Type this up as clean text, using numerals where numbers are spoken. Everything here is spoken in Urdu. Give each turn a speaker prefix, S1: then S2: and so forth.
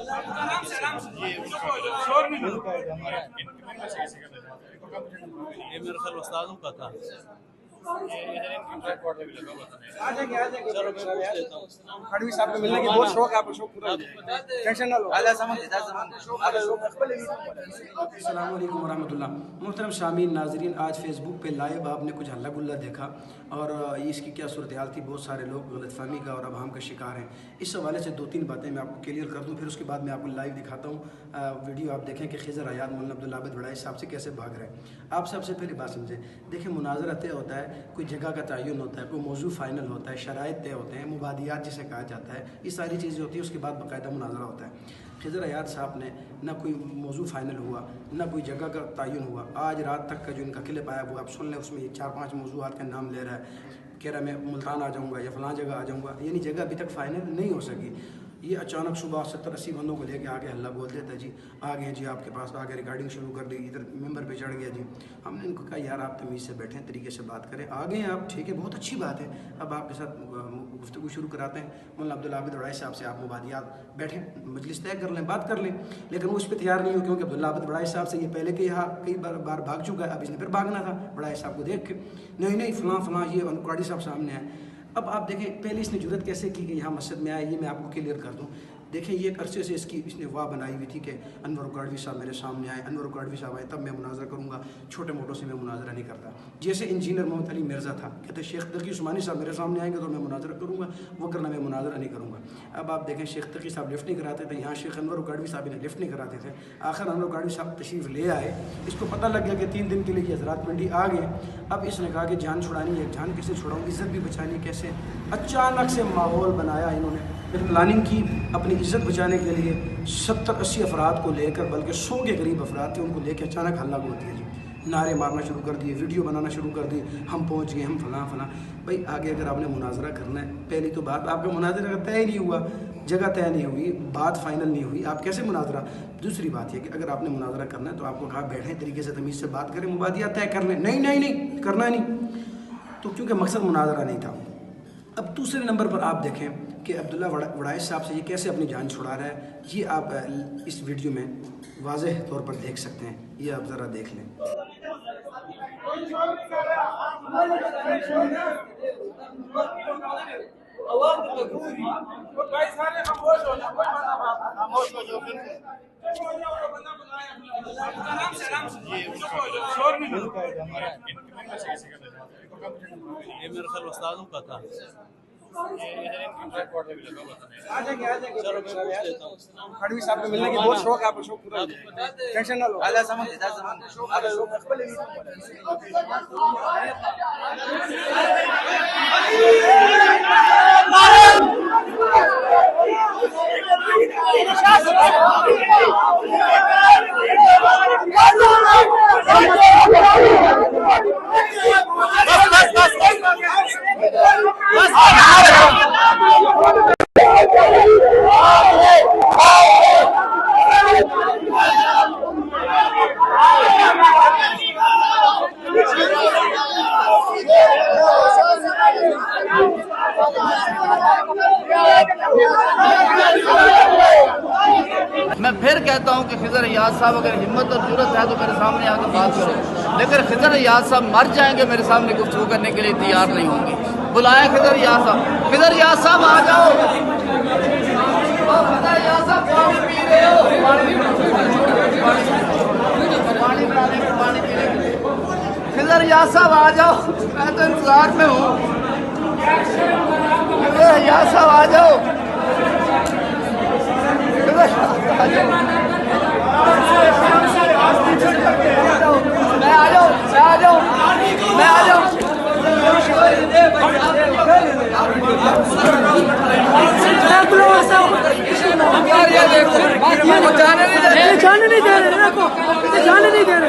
S1: یہ میرے خیال استادوں کا تھا.
S2: خڑوی صاحب کو ملنے کی بہت شوق ہے. آپ کو شوق پورا ٹینشن نہ لو. السلام علیکم ورحمۃ اللہ. محترم شامعین ناظرین, آج فیس بک پہ لائیو آپ نے کچھ ہلہ گلہ دیکھا اور اس کی کیا صورتحال تھی. بہت سارے لوگ غلط فہمی کا اور ابہام کا شکار ہیں. اس حوالے سے 2-3 باتیں میں آپ کو کلیئر کر دوں, پھر اس کے بعد میں آپ کو لائیو دکھاتا ہوں ویڈیو. آپ دیکھیں کہ خضر عیاض مولانا عبدالعابد وڑائی صاحب سے کیسے بھاگ رہے ہیں. آپ سب سے پہلی بات سمجھیں. دیکھیں, مناظرہ طے ہوتا ہے, کوئی جگہ کا تعین ہوتا ہے, کوئی موضوع فائنل ہوتا ہے, شرائط طے ہوتے ہیں, مبادیات جسے کہا جاتا ہے, یہ ساری چیزیں ہوتی ہیں. اس کے بعد باقاعدہ مناظرہ ہوتا ہے. خضر عیاض صاحب نے نہ کوئی موضوع فائنل ہوا, نہ کوئی جگہ کا تعین ہوا. آج رات تک کا جو ان کا کلپ آیا وہ آپ سن لیں. اس میں یہ 4-5 موضوعات کا نام لے رہا ہے, کہہ رہا ہے میں ملتان آ جاؤں گا یا فلاں جگہ آ جاؤں گا, یعنی جگہ ابھی تک فائنل نہیں ہو سکی. یہ اچانک صبح 70-80 بندوں کو لے کے آگے ہلہ بول دیتا ہے, جی آ گئے جی آپ کے پاس, آگے ریکارڈنگ شروع کر دی, ادھر ممبر پہ چڑھ گیا جی. ہم نے ان کو کہا یار آپ تمیز سے بیٹھیں, طریقے سے بات کریں. آ گئے آپ, ٹھیک ہے, بہت اچھی بات ہے. اب آپ کے ساتھ گفتگو شروع کراتے ہیں. مولانا عبدالعابد وڑائی صاحب سے آپ مبادیات بیٹھیں, مجلس طے کر لیں, بات کر لیں. لیکن وہ اس پہ تیار نہیں ہو, کیونکہ عبدالعابد وڑائی صاحب سے یہ پہلے کہ یہاں کئی بار بھاگ چکا ہے. اب اس نے پھر بھاگنا تھا وڑائی صاحب کو دیکھ کے. نہیں فلاں یہ انکواڑی صاحب سامنے ہے. اب آپ دیکھیں پہلے اس نے جرت کیسے کی کہ یہاں مسجد میں آئے, یہ میں آپ کو کلیئر کر دوں. دیکھیں یہ ایک عرصے سے اس نے واہ بنائی ہوئی تھی کہ انور اکاڑوی صاحب میرے سامنے آئے, انور اکاڑوی صاحب آئے تب میں مناظرہ کروں گا, چھوٹے موٹوں سے میں مناظرہ نہیں کرتا. جیسے انجینئر محمد علی مرزا تھا, کہتے شیخ تقی عثمانی صاحب میرے سامنے آئیں گے تو میں مناظرہ کروں گا, وہ کرنا میں مناظرہ نہیں کروں گا. اب آپ دیکھیں شیخ تقی صاحب لفٹ نہیں کراتے تھے, یہاں شیخ انور اکاڑوی صاحب نے لفٹ نہیں کراتے تھے. آخر انور اکاڑوی صاحب تشریف لے آئے, اس کو پتہ لگ گیا کہ 3 دن کے لیے یہ حضرات پنڈی آ گئے. اب اس نے کہا کہ جان چھڑانی ہے, جان کیسے چھڑاؤں, عزت بھی بچانی کیسے. اچانک سے ماحول بنایا انہوں نے, پھر پلاننگ کی اپنی عزت بچانے کے لیے. 70-80 افراد کو لے کر, بلکہ 100 کے قریب افراد تھے, ان کو لے کے اچانک ہلہ بول دیا جی. نعرے مارنا شروع کر دیے, ویڈیو بنانا شروع کر دی, ہم پہنچ گئے, ہم فلاں. بھائی آگے اگر آپ نے مناظرہ کرنا ہے, پہلی تو بات آپ کا مناظرہ طے ہی نہیں ہوا, جگہ طے نہیں ہوئی, بات فائنل نہیں ہوئی, آپ کیسے مناظرہ. دوسری بات یہ کہ اگر آپ نے مناظرہ کرنا ہے تو آپ کو کہا بیٹھیں, طریقے سے تمیز سے بات کریں, مبادیات طے کر لیں. نہیں کرنا نہیں, تو کیونکہ مقصد مناظرہ نہیں تھا. اب دوسرے نمبر پر آپ دیکھیں کہ عبداللہ وڑائی صاحب سے یہ کیسے اپنی جان چھڑا رہا ہے. یہ آپ اس ویڈیو میں واضح طور پر دیکھ سکتے ہیں, یہ آپ ذرا دیکھ لیں.
S1: یہ میرے خیال استادوں کا تھا.
S2: خڑوی صاحب کو ملنے کی بہت شوق ہے. آپ کو شوق پورا ٹینشن نہ لو.
S3: میں پھر کہتا ہوں کہ خضر عیاض صاحب اگر ہمت اور جرت ہے تو میرے سامنے آ کے بات کرو, لیکن خضر عیاض صاحب مر جائیں گے میرے سامنے گفتگو کرنے کے لیے تیار نہیں ہوں گے. بلائیں خضر عیاض صاحب. خضر عیاض صاحب آ جاؤ. خضر عیاض صاحب پانی پی رہے ہو, پانی پی رہے ہو. خضر عیاض صاحب آ جاؤ, میں تو انتظار میں ہوں. خضر عیاض صاحب آ جاؤ.
S4: جانے نہیں دے رہے